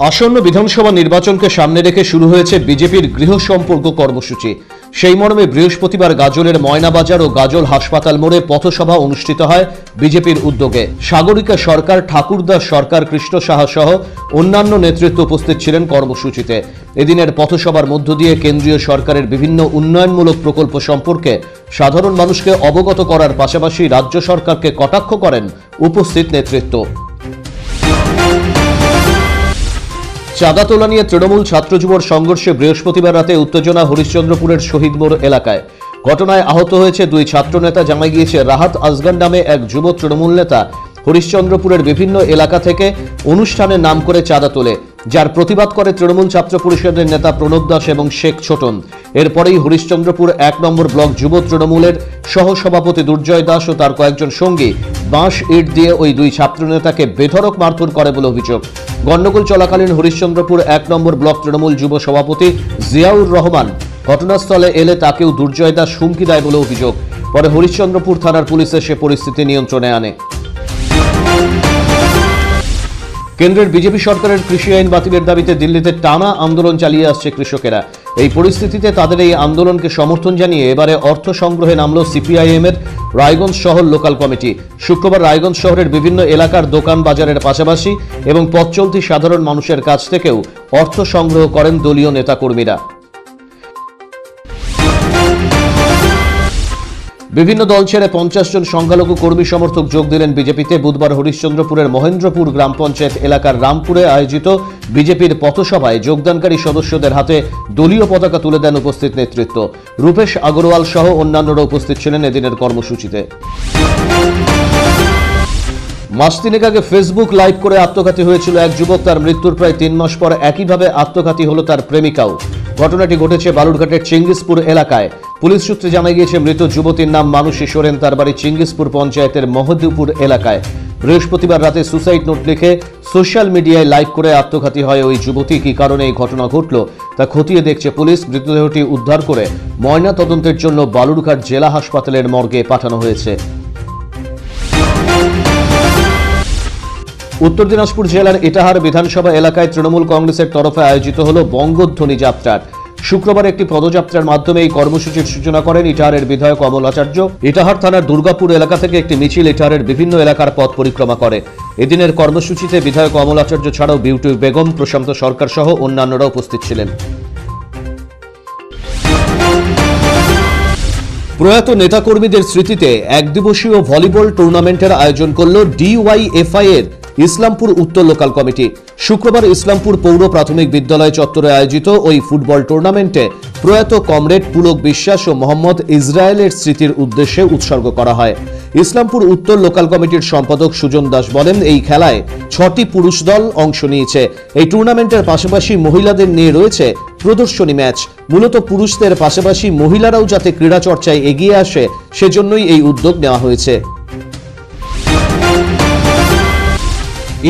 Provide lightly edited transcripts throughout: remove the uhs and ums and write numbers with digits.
আসন্ন বিধানসভা নির্বাচনকে সামনে রেখে শুরু হয়েছে বিজেপির গৃহ সম্পর্ক কর্মসূচি। সেই মর্মে বৃহস্পতিবার গাজলের ময়নাবাজার ও গাজল হাসপাতাল মোড়ে পথসভা অনুষ্ঠিত হয় বিজেপির উদ্যোগে। সাগরিকা সরকার, ঠাকুরদাস সরকার, কৃষ্ণ সাহা সহ অন্যান্য নেতৃত্ব উপস্থিত ছিলেন কর্মসূচিতে। এদিনের পথসভার মধ্য দিয়ে কেন্দ্রীয় সরকারের বিভিন্ন উন্নয়নমূলক প্রকল্প সম্পর্কে সাধারণ মানুষকে অবগত করার পাশাপাশি রাজ্য সরকারকে কটাক্ষ করেন উপস্থিত নেতৃত্ব। চাঁদা তোলা নিয়ে তৃণমূল ছাত্র যুবর সংঘর্ষে বৃহস্পতিবার রাতে উত্তেজনা হরিশ্চন্দ্রপুরের শহীদ মোড় এলাকায়। ঘটনায় আহত হয়েছে দুই ছাত্রনেতা। জানা গিয়েছে, রাহাত আসগার নামে এক যুব তৃণমূল নেতা হরিশ্চন্দ্রপুরের বিভিন্ন এলাকা থেকে অনুষ্ঠানের নাম করে চাঁদা তোলে, যার প্রতিবাদ করে তৃণমূল ছাত্র পরিষদের নেতা প্রণব দাস এবং শেখ ছোটন। এরপরেই হরিশ্চন্দ্রপুর 1 নম্বর ব্লক যুব তৃণমূলের সহসভাপতি দুর্জয় দাস ও তার কয়েকজন সঙ্গী বাঁশ ইট দিয়ে ওই দুই ছাত্রনেতাকে বেধড়ক মারধর করে বলে অভিযোগ। গণ্ডগোল চলাকালীন হরিশ্চন্দ্রপুর 1 নম্বর ব্লক তৃণমূল যুব সভাপতি জিয়াউর রহমান ঘটনাস্থলে এলে তাকেও দুর্জয় দাস হুমকি দেয় বলে অভিযোগ। পরে হরিশ্চন্দ্রপুর থানার পুলিশ এসে পরিস্থিতি নিয়ন্ত্রণে আনে। কেন্দ্রের বিজেপি সরকারের কৃষি আইন বাতিলের দাবিতে দিল্লিতে টানা আন্দোলন চালিয়ে আসছে কৃষকেরা। এই পরিস্থিতিতে তাদের এই আন্দোলনকে সমর্থন জানিয়ে এবারে অর্থ সংগ্রহে নামল সিপিআইএম এর রায়গঞ্জ শহর লোকাল কমিটি। শুক্রবার রায়গঞ্জ শহরের বিভিন্ন এলাকার দোকান বাজারের পাশাপাশি এবং পথ চলতি সাধারণ মানুষের কাছ থেকেও অর্থ সংগ্রহ করেন দলীয় নেতাকর্মীরা। বিভিন্ন দল ছেড়ে 50 জন সংখ্যালঘু কর্মী সমর্থক যোগ দিলেন বিজেপিতে। বুধবার হরিশ্চন্দ্রপুরের মহেন্দ্রপুর গ্রাম পঞ্চায়েত এলাকার রামপুরে আয়োজিত বিজেপির পথসভায় যোগদানকারী সদস্যদের হাতে দলীয় পতাকা তুলে দেন উপস্থিত নেতৃত্ব। রূপেশ আগরওয়াল সহ অন্যান্যরা উপস্থিত ছিলেন এদিনের কর্মসূচিতে। মাস তিনেক আগে ফেসবুক লাইভ করে আত্মঘাতী হয়েছিল এক যুবক। তার মৃত্যুর প্রায় 3 মাস পর একইভাবে আত্মঘাতী হল তার প্রেমিকাও। ঘটনাটি ঘটেছে বালুরঘাটের চিঙ্গিসপুর এলাকায়। পুলিশ সূত্রে জানা গিয়েছে, মৃত যুবতীর নাম মানুষী সোরেন। তার বাড়ি চিঙ্গিসপুর পঞ্চায়েতের মহদেবপুর এলাকায়। বৃহস্পতিবার রাতে সুসাইড নোট লিখে সোশ্যাল মিডিয়ায় লাইভ করে আত্মঘাতী হয় ওই যুবতী। কি কারণে এই ঘটনা ঘটল তা খতিয়ে দেখছে পুলিশ। মৃতদেহটি উদ্ধার করে ময়না তদন্তের জন্য বালুরঘাট জেলা হাসপাতালের মর্গে পাঠানো হয়েছে। উত্তর দিনাজপুর জেলার ইটাহার বিধানসভা এলাকায় তৃণমূল কংগ্রেসের তরফে আয়োজিত হল বঙ্গধ্বনি যাত্রা। শুক্রবার একটি পদযাত্রার মাধ্যমে এই কর্মসূচির সূচনা করেন ইটাহারের বিধায়ক অমল আচার্য। ইটাহার থানার দুর্গাপুর এলাকা থেকে একটি মিছিল ইটাহারের বিভিন্ন এলাকার পথ পরিক্রমা করে। এদিনের কর্মসূচিতে বিধায়ক অমল আচার্য ছাড়াও বিউটি বেগম, প্রশান্ত সরকার সহ অন্যান্যরা উপস্থিত ছিলেন। প্রয়াত নেতাকর্মীদের স্মৃতিতে একদিবসীয় ভলিবল টুর্নামেন্টের আয়োজন করল ডিওয়াইএফআই এর ইসলামপুর উত্তর লোকাল কমিটি। শুক্রবার ইসলামপুর পৌর প্রাথমিক বিদ্যালয় চত্বরে আয়োজিত ওই ফুটবল টুর্নামেন্টে প্রয়াত কমরেড পুলক বিশ্বাস ও মোহাম্মদ ইসরায়েলের স্মৃতির উদ্দেশ্যে উৎসর্গ করা হয়। ইসলামপুর উত্তর লোকাল কমিটির সম্পাদক সুজন দাস বলেন, এই খেলায় 6টি পুরুষ দল অংশ নিয়েছে। এই টুর্নামেন্টের পাশাপাশি মহিলাদের নিয়ে রয়েছে প্রদর্শনী ম্যাচ। মূলত পুরুষদের পাশাপাশি মহিলারাও যাতে ক্রীড়া চর্চায় এগিয়ে আসে সেজন্যই এই উদ্যোগ নেওয়া হয়েছে।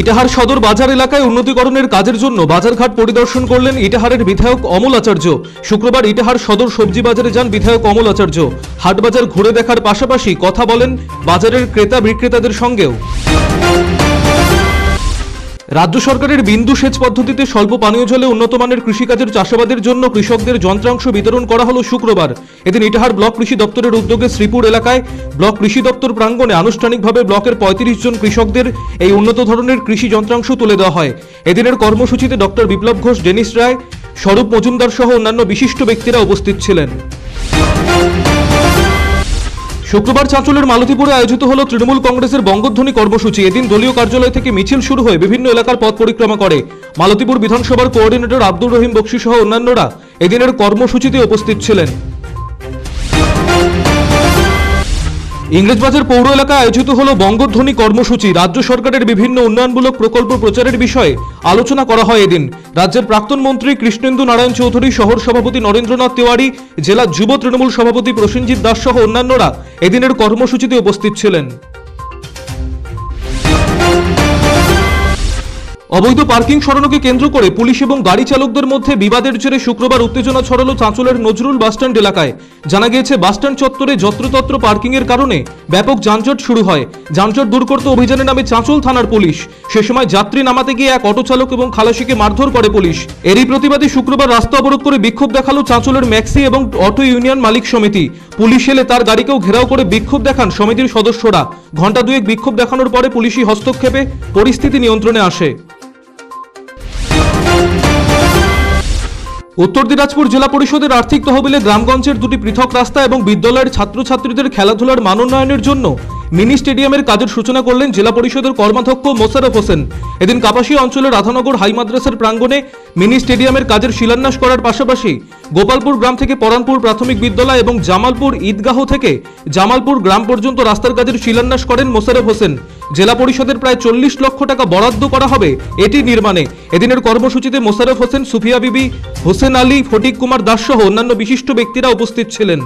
ইটাহার সদর বাজার এলাকায় উন্নতিকরণের কাজের জন্য বাজারঘাট পরিদর্শন করলেন ইটাহারের বিধায়ক অমল আচার্য। শুক্রবার ইটাহার সদর সবজি বাজারে যান বিধায়ক অমল আচার্য। হাটবাজার ঘুরে দেখার পাশাপাশি কথা বলেন বাজারের ক্রেতা বিক্রেতাদের সঙ্গেও। রাজ্য সরকারের বিন্দু সেচ পদ্ধতিতে স্বল্প পানীয় জলে উন্নত মানের কৃষিকাজের চাষাবাদের জন্য কৃষকদের যন্ত্রাংশ বিতরণ করা হলো শুক্রবার। এদিন ইটাহার ব্লক কৃষি দপ্তরের উদ্যোগে শ্রীপুর এলাকায় ব্লক কৃষি দপ্তর প্রাঙ্গণে আনুষ্ঠানিকভাবে ব্লকের 35 জন কৃষকদের এই উন্নত ধরনের কৃষি যন্ত্রাংশ তুলে দেওয়া হয়। এদিনের কর্মসূচিতে ডক্টর বিপ্লব ঘোষ, ডেনিস রায়, স্বরূপ মজুমদার সহ অন্যান্য বিশিষ্ট ব্যক্তিরা উপস্থিত ছিলেন। শুক্রবার চাঁচলের মালতীপুরে আয়োজিত হল তৃণমূল কংগ্রেসের বঙ্গধ্বনি কর্মসূচি। এদিন দলীয় কার্যালয় থেকে মিছিল শুরু হয়ে বিভিন্ন এলাকার পথ পরিক্রমা করে। মালতীপুর বিধানসভার কোঅর্ডিনেটর আব্দুর রহিম বক্সি সহ অন্যান্যরা এদিনের কর্মসূচিতে উপস্থিত ছিলেন। ইংরেজবাজার পৌর এলাকায় আয়োজিত হল বঙ্গধ্বনি কর্মসূচি। রাজ্য সরকারের বিভিন্ন উন্নয়নমূলক প্রকল্প প্রচারের বিষয়ে আলোচনা করা হয় এদিন। রাজ্যের প্রাক্তন মন্ত্রী কৃষ্ণেন্দু নারায়ণ চৌধুরী, শহর সভাপতি নরেন্দ্রনাথ তেওয়ারি, জেলা যুব তৃণমূল সভাপতি প্রসেনজিৎ দাস সহ অন্যান্যরা এদিনের কর্মসূচিতে উপস্থিত ছিলেন। অবৈধ পার্কিং সরানোকে কেন্দ্র করে পুলিশ এবং গাড়ি চালকদের মধ্যে বিবাদের জেরে শুক্রবার উত্তেজনা ছড়ালো চাঁচলের নজরুল বাসস্ট্যান্ড এলাকায়। জানা গিয়েছে বাসস্ট্যান্ড চত্বরে যত্রতত্র পার্কিং এর কারণে ব্যাপক যানজট শুরু হয়। যানজট দূর করতে অভিযানে নামে চাঁচল থানার পুলিশ। সে সময় যাত্রী নামাতে গিয়ে এক অটো চালক এবং খালাসিকে মারধর করে পুলিশ। এরই প্রতিবাদে শুক্রবার রাস্তা অবরোধ করে বিক্ষোভ দেখালো চাঁচলের ম্যাক্সি এবং অটো ইউনিয়ন মালিক সমিতি। পুলিশ এলে তার গাড়িকেও ঘেরাও করে বিক্ষোভ দেখান সমিতির সদস্যরা। ঘণ্টা দুয়েক বিক্ষোভ দেখানোর পরে পুলিশি হস্তক্ষেপে পরিস্থিতি নিয়ন্ত্রণে আসে। উত্তর দিনাজপুর জেলা পরিষদের আর্থিক তহবিলে গ্রামগঞ্জের দুটি পৃথক রাস্তা এবং বিদ্যালয়ের ছাত্রছাত্রীদের খেলাধুলার মান উন্নয়নের জন্য মিনি স্টেডিয়ামের কাজের সূচনা করলেন জেলা পরিষদের কর্মাধ্যক্ষ মোশাররফ হোসেন। এদিন কাপাসিয়া অঞ্চলের রাধানগর হাই মাদ্রাসার প্রাঙ্গণে মিনি স্টেডিয়ামের কাজের শিলান্যাস করার পাশাপাশি গোপালপুর গ্রাম থেকে পরানপুর প্রাথমিক বিদ্যালয় এবং জামালপুর ঈদগাহ থেকে জামালপুর গ্রাম পর্যন্ত রাস্তার কাজের শিলান্যাস করেন মোশাররফ হোসেন। জেলা পরিষদের প্রায় 40 লক্ষ টাকা বরাদ্দ করা হবে এটি নির্মাণে। এদিনের কর্মসূচিতে মোশাররফ হোসেন, সুফিয়া বিবি, হোসেন আলী, ফটিক কুমার দাস সহ অন্যান্য বিশিষ্ট ব্যক্তিরা উপস্থিত ছিলেন।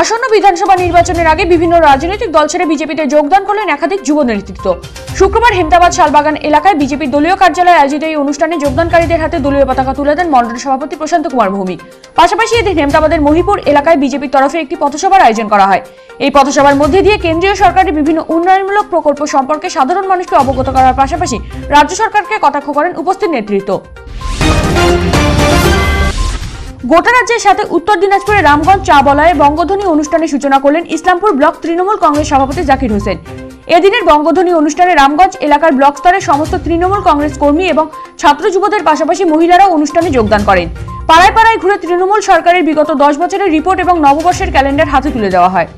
আসন্ন বিধানসভা নির্বাচনের আগে বিভিন্ন রাজনৈতিক দল ছেড়ে বিজেপিতে যোগদান করলেন একাধিক যুব নেতৃত্ব। শুক্রবার হেমতাবাদ শালবাগান এলাকায় বিজেপির দলীয় কার্যালয়ে আয়োজিত এই অনুষ্ঠানে যোগদানকারীদের হাতে দলীয় পতাকা তুলে দেন মণ্ডল সভাপতি প্রশান্ত কুমার ভৌমিক। পাশাপাশি এদিন হেমতাবাদের মহিপুর এলাকায় বিজেপির তরফে একটি পথসভার আয়োজন করা হয়। এই পথসভার মধ্যে দিয়ে কেন্দ্রীয় সরকারের বিভিন্ন উন্নয়নমূলক প্রকল্প সম্পর্কে সাধারণ মানুষকে অবগত করার পাশাপাশি রাজ্য সরকারকে কটাক্ষ করেন উপস্থিত নেতৃত্ব। গোটা রাজ্যের সাথে উত্তর দিনাজপুরের রামগঞ্জ চা বলয়ে বঙ্গধ্বনি অনুষ্ঠানের সূচনা করলেন ইসলামপুর ব্লক তৃণমূল কংগ্রেস সভাপতি জাকির হোসেন। এদিনের বঙ্গধ্বনি অনুষ্ঠানে রামগঞ্জ এলাকার ব্লক স্তরের সমস্ত তৃণমূল কংগ্রেস কর্মী এবং ছাত্র যুবদের পাশাপাশি মহিলারাও অনুষ্ঠানে যোগদান করেন। পাড়ায় পাড়ায় ঘুরে তৃণমূল সরকারের বিগত 10 বছরের রিপোর্ট এবং নববর্ষের ক্যালেন্ডার হাতে তুলে দেওয়া হয়।